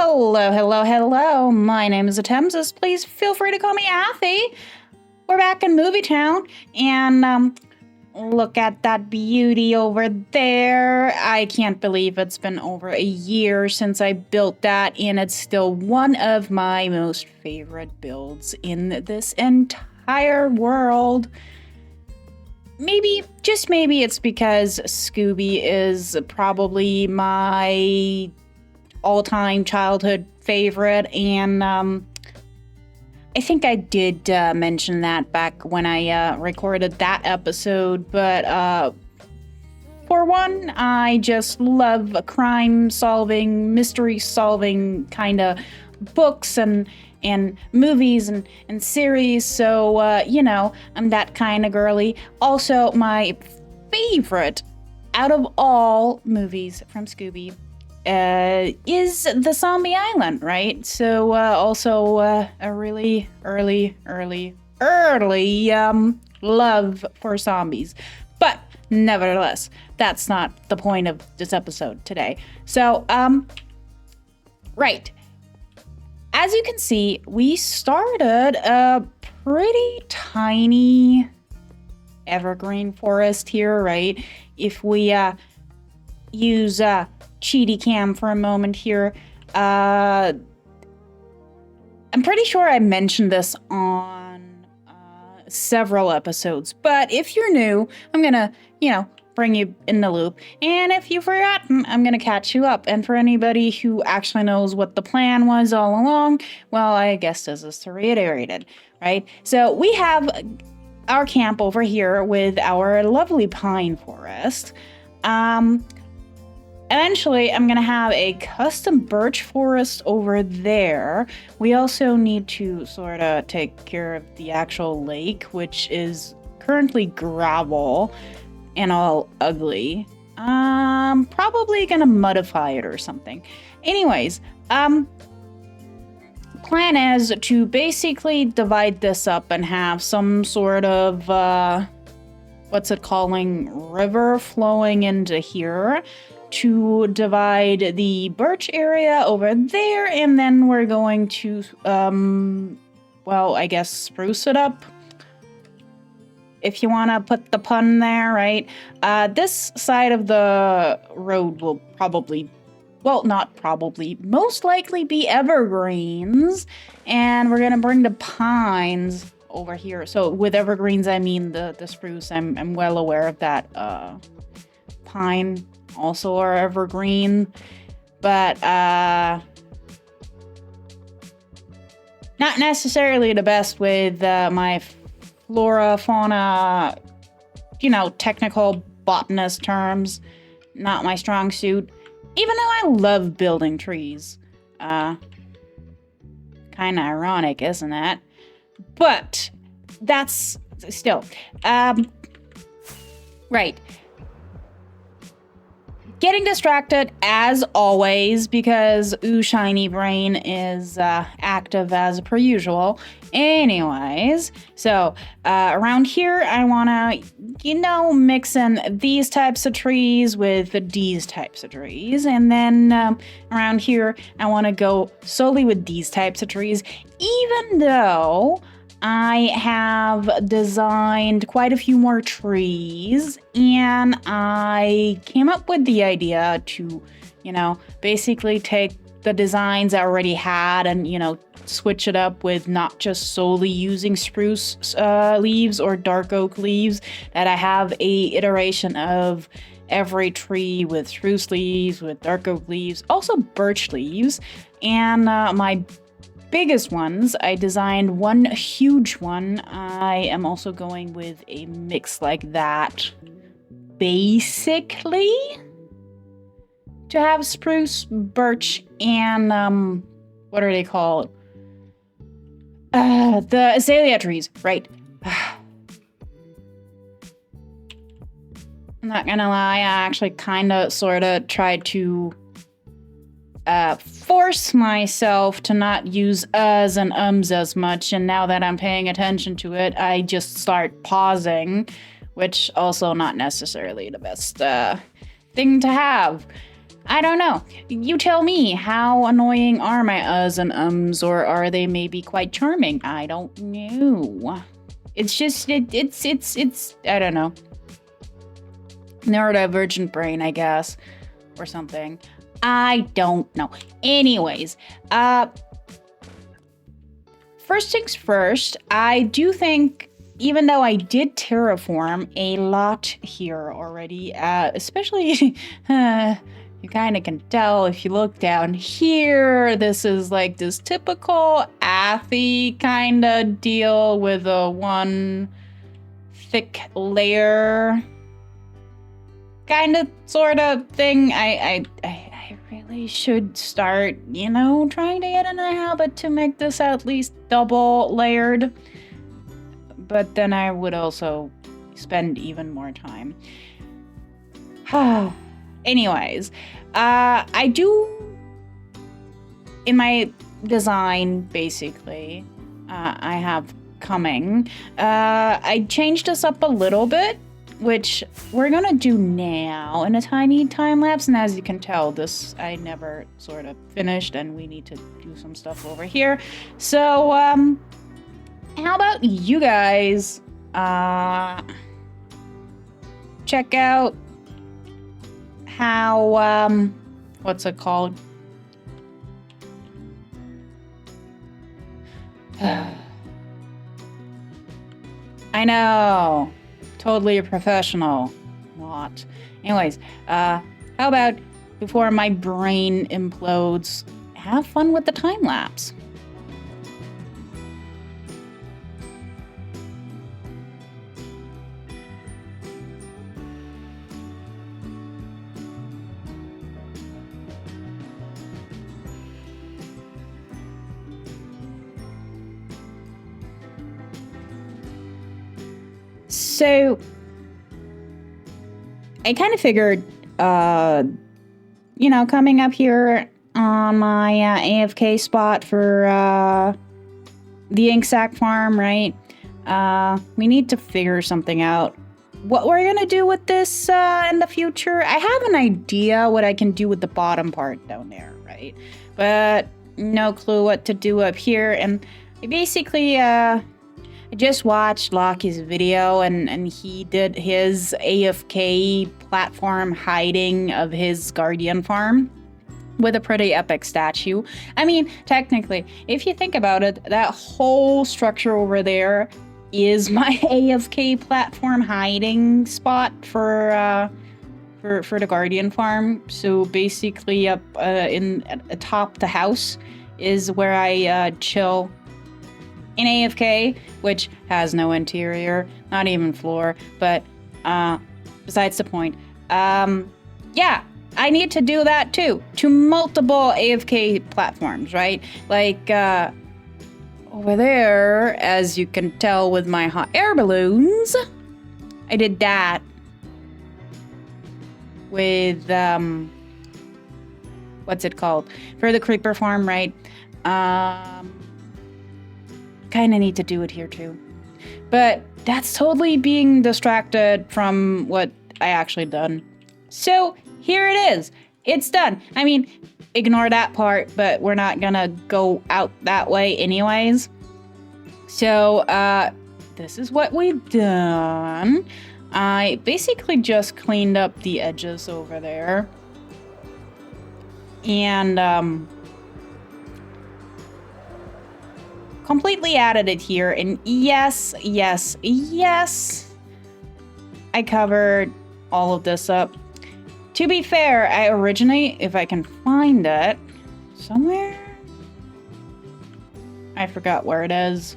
Hello. My name is Athemsys. Please feel free to call me Athi. We're back in Movietown, and look at that beauty over there. I can't believe it's been over a year since I built that, and it's still one of my most favorite builds in this entire world. Maybe, just maybe it's because Scooby is probably my all-time childhood favorite, and I think I did mention that back when I recorded that episode, but for one, I just love crime-solving, mystery-solving kind of books and movies and series, so, I'm that kind of girly. Also, my favorite out of all movies from Scooby is the Zombie Island, right? So, also a really early love for zombies. But, nevertheless, that's not the point of this episode today. So, right. As you can see, we started a pretty tiny evergreen forest here, right? If we use Cheaty Cam for a moment here, I'm pretty sure I mentioned this on several episodes, but if you're new, I'm gonna, bring you in the loop. And if you've forgotten, I'm going to catch you up. And for anybody who actually knows what the plan was all along, well, I guess this is to reiterate it, right? So we have our camp over here with our lovely pine forest. Eventually, I'm going to have a custom birch forest over there. We also need to sort of take care of the actual lake, which is currently gravel and all ugly. Probably gonna modify it or something. Anyways, plan is to basically divide this up and have some sort of, river flowing into here to divide the birch area over there, and then we're going to, spruce it up, if you want to put the pun there, right? This side of the road will most likely be evergreens, and we're gonna bring the pines over here. So with evergreens, I mean the spruce. I'm well aware of that. Pine also are evergreen, but not necessarily the best with my flora, fauna, technical botanist terms. Not my strong suit, even though I love building trees. Kind of ironic, isn't it? But that's still, right. Getting distracted as always because Shiny Brain is active as per usual. Anyways, so around here I want to, mix in these types of trees with these types of trees. And then around here I want to go solely with these types of trees, even though I have designed quite a few more trees, and I came up with the idea to, basically take the designs I already had and, switch it up with not just solely using spruce leaves or dark oak leaves, that I have a iteration of every tree with spruce leaves, with dark oak leaves, also birch leaves, and my biggest ones, I designed one huge one. I am also going with a mix like that, basically, to have spruce, birch, and what are they called? The azalea trees, right? I'm not gonna lie, I actually sort of tried to force myself to not use uhs and ums as much, and now that I'm paying attention to it, I just start pausing, which also not necessarily the best thing to have. I don't know. You tell me, how annoying are my uhs and ums, or are they maybe quite charming? I don't know. It's just, it's, I don't know. Neurodivergent brain, I guess, or something. I don't know. Anyways, first things first, I do think, even though I did terraform a lot here already, especially, you kind of can tell if you look down here, this is like this typical Athi kind of deal with a one thick layer kind of sort of thing. I really should start, you know, trying to get in a habit to make this at least double layered. But then I would also spend even more time. Anyways, I do, in my design, basically, I have coming, I changed this up a little bit, which we're gonna do now in a tiny time lapse. And as you can tell, this I never sort of finished, and we need to do some stuff over here. So, how about you guys check out how, what's it called? I know. Totally a professional. Not. Anyways, how about before my brain implodes, have fun with the time lapse. So, I kind of figured, you know, coming up here on my AFK spot for the ink sac farm, right? We need to figure something out. What we're gonna do with this in the future, I have an idea what I can do with the bottom part down there, right? But no clue what to do up here. And I basically, I just watched Lockie's video, and he did his AFK platform hiding of his Guardian farm with a pretty epic statue. I mean, technically, if you think about it, that whole structure over there is my AFK platform hiding spot for the Guardian farm. So basically, up in atop the house is where I chill in AFK, which has no interior, not even floor, but besides the point. Yeah, I need to do that too, to multiple AFK platforms, right? Like, over there, as you can tell with my hot air balloons, I did that with, what's it called? For the creeper farm, right? Kind of need to do it here too. But that's totally being distracted from what I actually done. So here it is. It's done. I mean, ignore that part, but we're not gonna go out that way anyways. So this is what we've done. I basically just cleaned up the edges over there. And completely added it here, and yes, I covered all of this up. To be fair, I originally, if I can find it somewhere, I forgot where it is.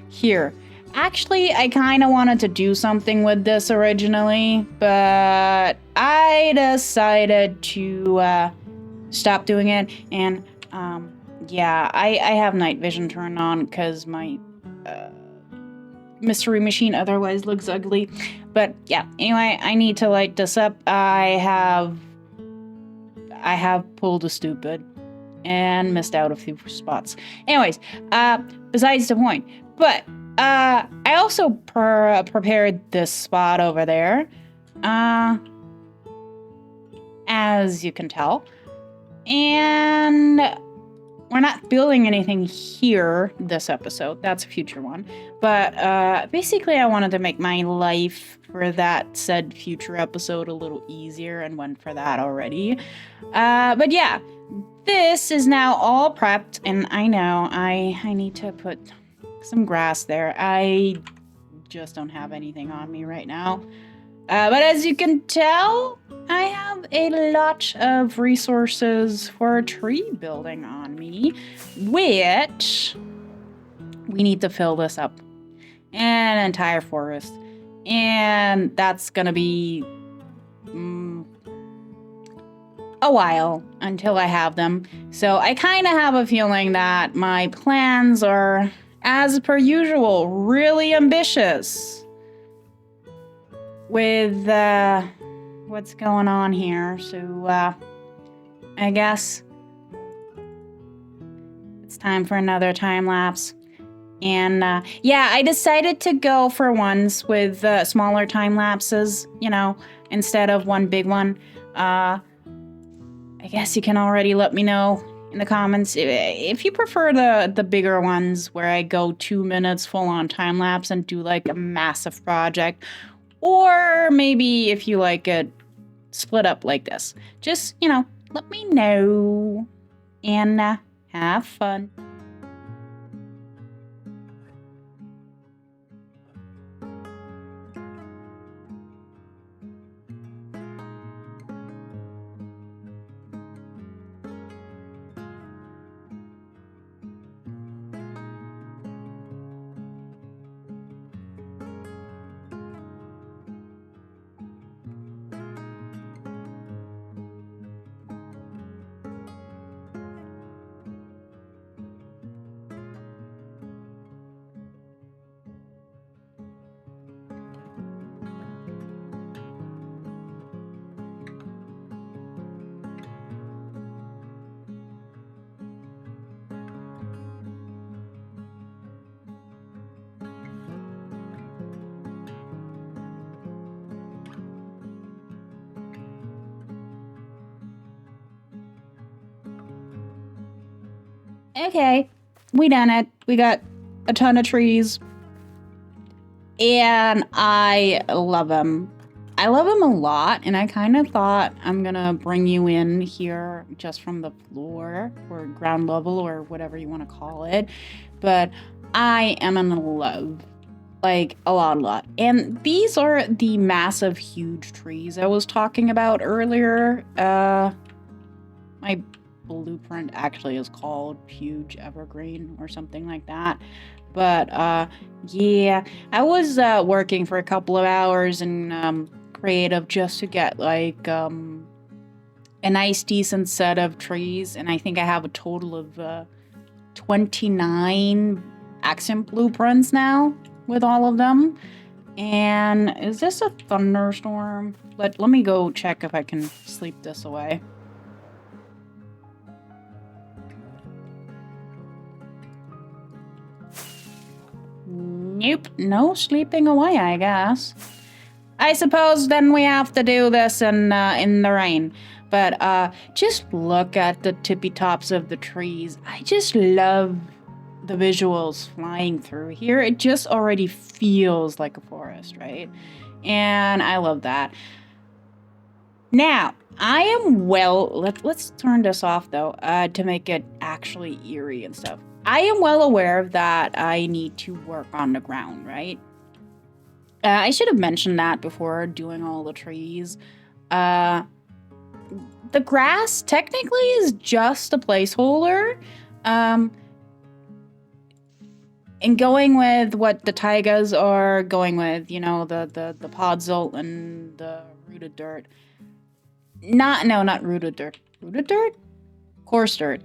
Here. Actually, I kind of wanted to do something with this originally, but I decided to stop doing it, and yeah, I have night vision turned on because my mystery machine otherwise looks ugly. But yeah, anyway, I need to light this up. I have pulled a stupid and missed out a few spots. Anyways, besides the point. But I also prepared this spot over there. as you can tell. And we're not building anything here this episode. That's a future one. But basically, I wanted to make my life for that said future episode a little easier and went for that already. But yeah, this is now all prepped. And I know I need to put some grass there. I just don't have anything on me right now. But as you can tell, I have a lot of resources for tree building on me, which we need to fill this up. An entire forest. And that's gonna be a while until I have them. So I kind of have a feeling that my plans are, as per usual, really ambitious. With what's going on here. So I guess it's time for another time lapse. And yeah, I decided to go for ones with smaller time lapses, instead of one big one. I guess you can already let me know in the comments if you prefer the bigger ones where I go 2 minutes full on time lapse and do like a massive project. Or maybe if you like it split up like this. Just, let me know. And have fun. Okay, we done it. We got a ton of trees. And I love them. I love them a lot, and I kind of thought I'm gonna bring you in here just from the floor or ground level or whatever you want to call it. But I am in love. Like, a lot. And these are the massive, huge trees I was talking about earlier. My blueprint actually is called Huge Evergreen or something like that. But yeah, I was working for a couple of hours in creative just to get like a nice decent set of trees, and I think I have a total of 29 accent blueprints now with all of them. And is this a thunderstorm? Let me go check if I can sleep this away. Nope, no sleeping away, I guess. I suppose then we have to do this in the rain. But just look at the tippy tops of the trees. I just love the visuals flying through here. It just already feels like a forest, right? And I love that. Now, I am let's turn this off though, to make it actually eerie and stuff. I am well aware that I need to work on the ground, right? I should have mentioned that before doing all the trees. The grass technically is just a placeholder. And going with what the taigas are going with, the podzol and the rooted dirt. Not rooted dirt. Rooted dirt? Coarse dirt.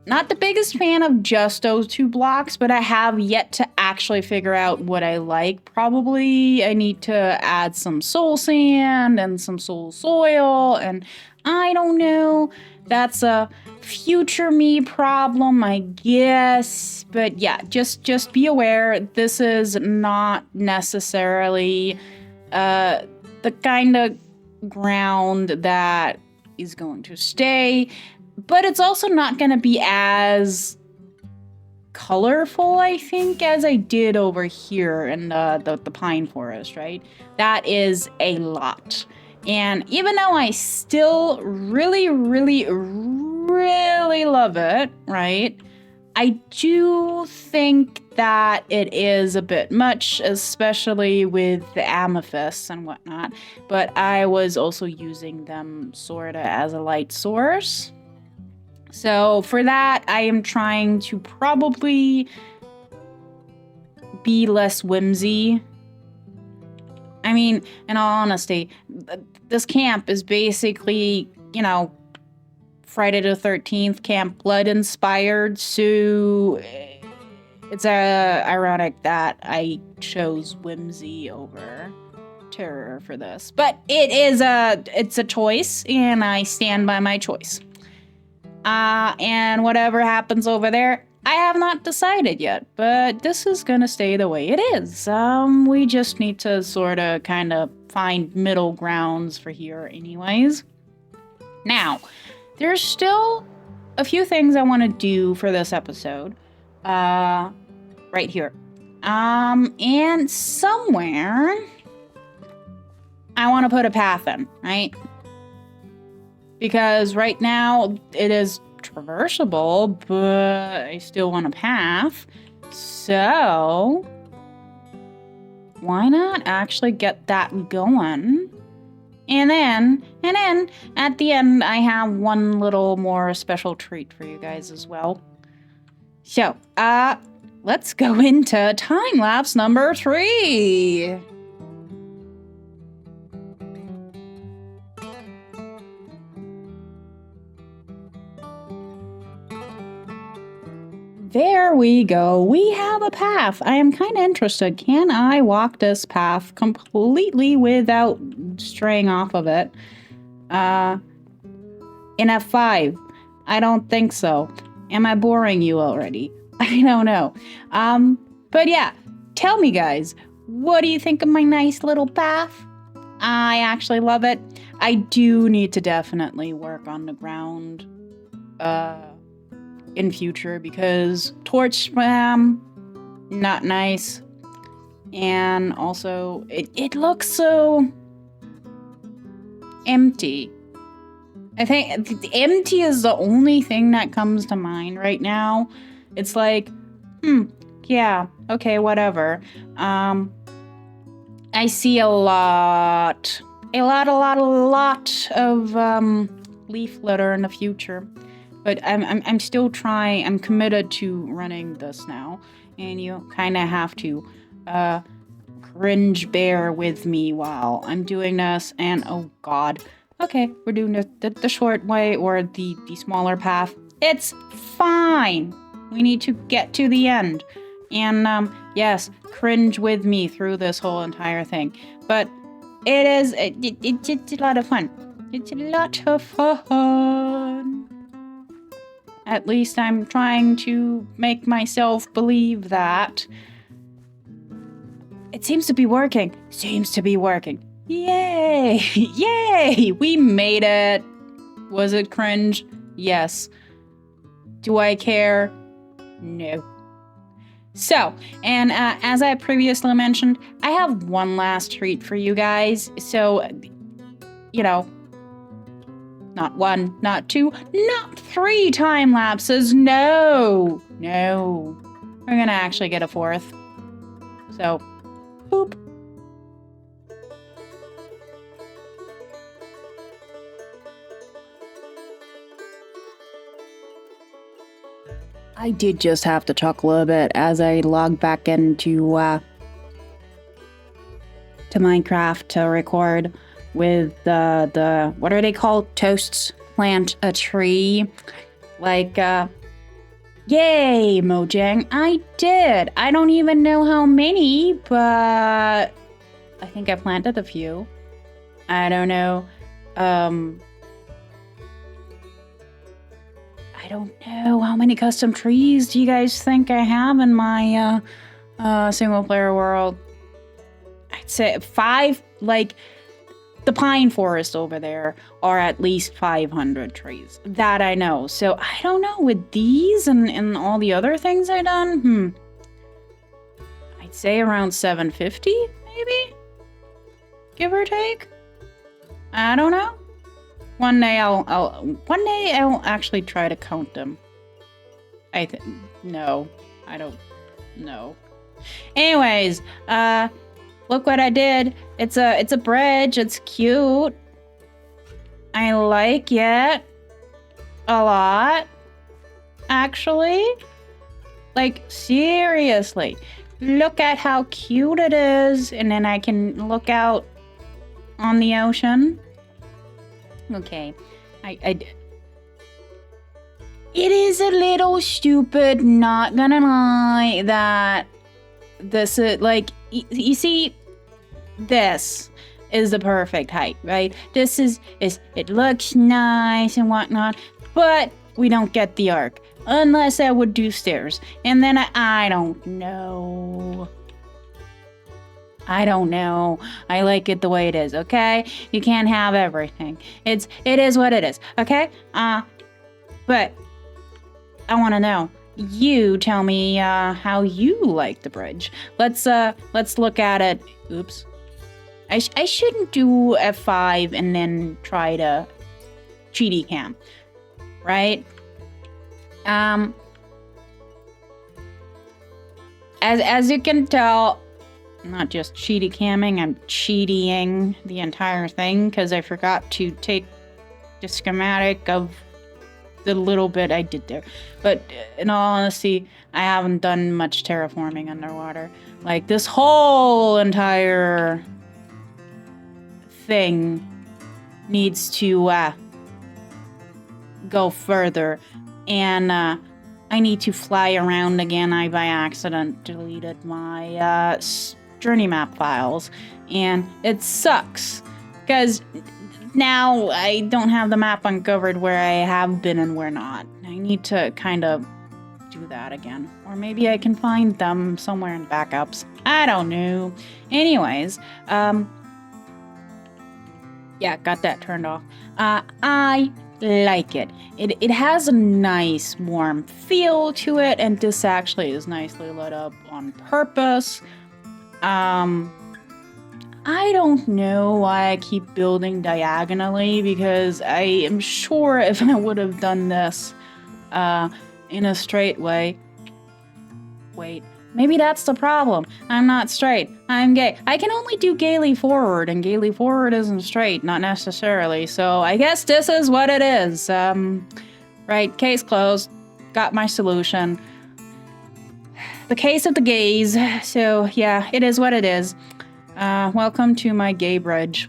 Not the biggest fan of just those two blocks, but I have yet to actually figure out what I like. Probably I need to add some soul sand and some soul soil, and I don't know. That's a future me problem, I guess. But yeah, just be aware, this is not necessarily the kind of ground that is going to stay, but it's also not going to be as colorful, I think, as I did over here in the pine forest, right? That is a lot. And even though I still really, really, really love it, right? I do think that it is a bit much, especially with the amethysts and whatnot. But I was also using them sorta as a light source. So for that, I am trying to probably be less whimsy. I mean, in all honesty, this camp is basically, you know, Friday the 13th Camp Blood inspired, so it's ironic that I chose whimsy over terror for this. But it's a choice, and I stand by my choice. And whatever happens over there, I have not decided yet, but this is gonna stay the way it is. We just need to sorta kinda find middle grounds for here anyways. Now, there's still a few things I want to do for this episode. Right here. And somewhere I want to put a path in, right? Because right now it is traversable, but I still want a path. So why not actually get that going? And then, at the end, I have one little more special treat for you guys as well. So, let's go into time-lapse number 3. There we go. We have a path. I am kind of interested. Can I walk this path completely without straying off of it? In F5. I don't think so. Am I boring you already? I don't know. But yeah, tell me guys, what do you think of my nice little path? I actually love it. I do need to definitely work on the ground, in future, because torch spam, not nice. And also, it looks so empty. I think empty is the only thing that comes to mind right now. It's like, yeah, okay, whatever. I see a lot of leaf litter in the future. But I'm still trying. I'm committed to running this now, and you kind of have to cringe bear with me while I'm doing this. And oh god, okay, we're doing the short way or the smaller path. It's fine. We need to get to the end, and yes, cringe with me through this whole entire thing. But it's a lot of fun. It's a lot of fun. At least I'm trying to make myself believe that. It seems to be working. Yay! Yay! We made it. Was it cringe? Yes. Do I care? No. So, and as I previously mentioned, I have one last treat for you guys. So, you know, not 1, not 2, not 3 time lapses. No. We're gonna actually get a 4th. So, boop. I did just have to chuckle a bit as I logged back into to Minecraft to record with the what are they called? Toasts. Plant a tree. Like, yay, Mojang. I did. I don't even know how many, but I think I planted a few. I don't know. I don't know how many custom trees do you guys think I have in my single player world. I'd say 5, like the pine forest over there are at least 500 trees. That I know. So I don't know, with these and all the other things I've done, I'd say around 750, maybe? Give or take? I don't know. One day I'll actually try to count them. No, I don't know. Anyways, look what I did. It's a bridge. It's cute. I like it a lot, actually. Like, seriously. Look at how cute it is. And then I can look out on the ocean. Okay. It is a little stupid, not gonna lie, that this is, like, you see, this is the perfect height, right? This is it looks nice and whatnot, but we don't get the arc. Unless I would do stairs. And then I don't know. I don't know. I like it the way it is, okay? You can't have everything. It is what it is, okay? But I want to know. You tell me how you like the bridge. Let's look at it. Oops. I shouldn't do F5 and then try to cheaty cam, right? As you can tell, I'm not just cheaty camming, I'm cheatying the entire thing because I forgot to take the schematic of the little bit I did there. But in all honesty, I haven't done much terraforming underwater. Like, this whole entire thing needs to go further. And I need to fly around again. I, by accident, deleted my journey map files. And it sucks. Because now I don't have the map uncovered where I have been and where not. I need to kind of do that again. Or maybe I can find them somewhere in backups. I don't know. Anyways, yeah, got that turned off. I like it. It has a nice warm feel to it, and this actually is nicely lit up on purpose. I don't know why I keep building diagonally, because I am sure if I would have done this in a straight way. Wait, maybe that's the problem. I'm not straight. I'm gay. I can only do gaily forward, and gaily forward isn't straight, not necessarily. So I guess this is what it is. Right, case closed. Got my solution. The case of the gays. So yeah, it is what it is. Welcome to my gay bridge.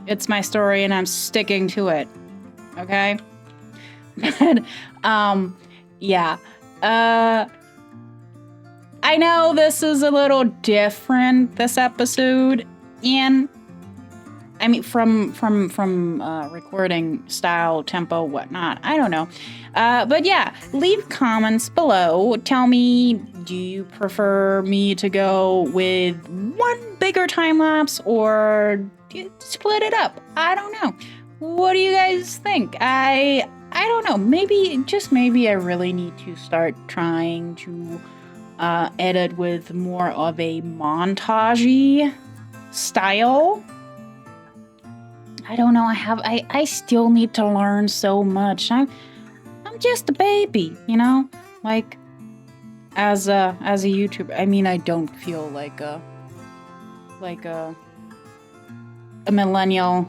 It's my story and I'm sticking to it. Okay? But, yeah. I know this is a little different, this episode, and I mean, from recording style, tempo, whatnot. I don't know. But yeah, leave comments below. Tell me, do you prefer me to go with one bigger time lapse or split it up? I don't know. What do you guys think? I don't know. Maybe I really need to start trying to edit with more of a montage-y style. I don't know. I still need to learn so much. I'm just a baby, you know? Like, as a YouTuber. I mean, I don't feel like a millennial.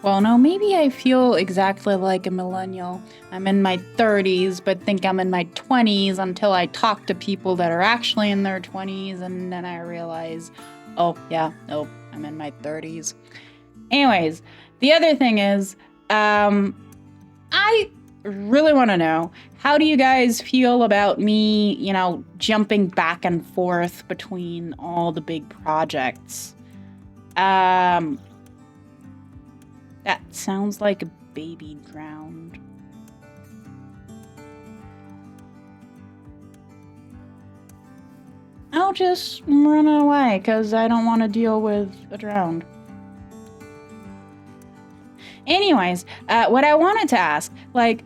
Well, no, maybe I feel exactly like a millennial. I'm in my 30s, but think I'm in my 20s until I talk to people that are actually in their 20s, and then I realize, oh, yeah, nope, I'm in my 30s. Anyways, the other thing is, I really want to know, how do you guys feel about me, jumping back and forth between all the big projects? That sounds like a baby drowned. I'll just run away, because I don't want to deal with a drowned. Anyways, what I wanted to ask, like,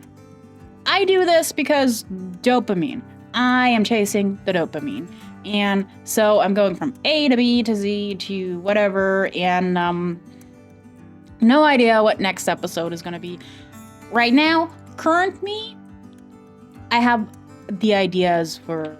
I do this because dopamine. I am chasing the dopamine. And so I'm going from A to B to Z to whatever, and no idea what next episode is going to be. Right now, current me, I have the ideas for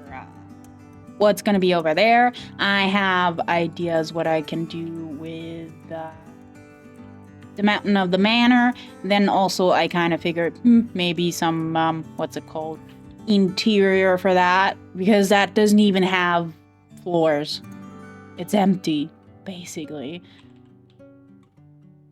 what's going to be over there. I have ideas what I can do with the Mountain of the Manor. Then also I kind of figured maybe some, what's it called? Interior for that, because that doesn't even have floors. It's empty, basically.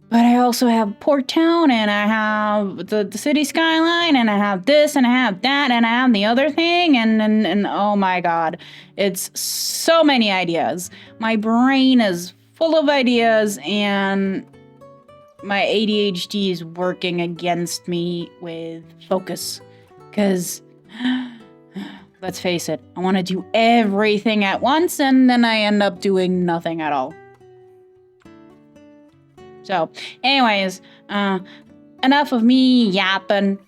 But I also have Port Town, and I have the city skyline, and I have this, and I have that, and I have the other thing, and oh my god. It's so many ideas. My brain is full of ideas, and my ADHD is working against me with focus. Because, let's face it, I want to do everything at once, and then I end up doing nothing at all. So, anyways, enough of me yapping.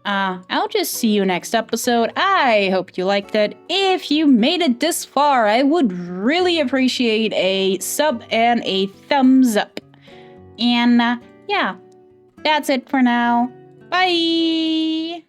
I'll just see you next episode. I hope you liked it. If you made it this far, I would really appreciate a sub and a thumbs up. And, yeah, that's it for now. Bye!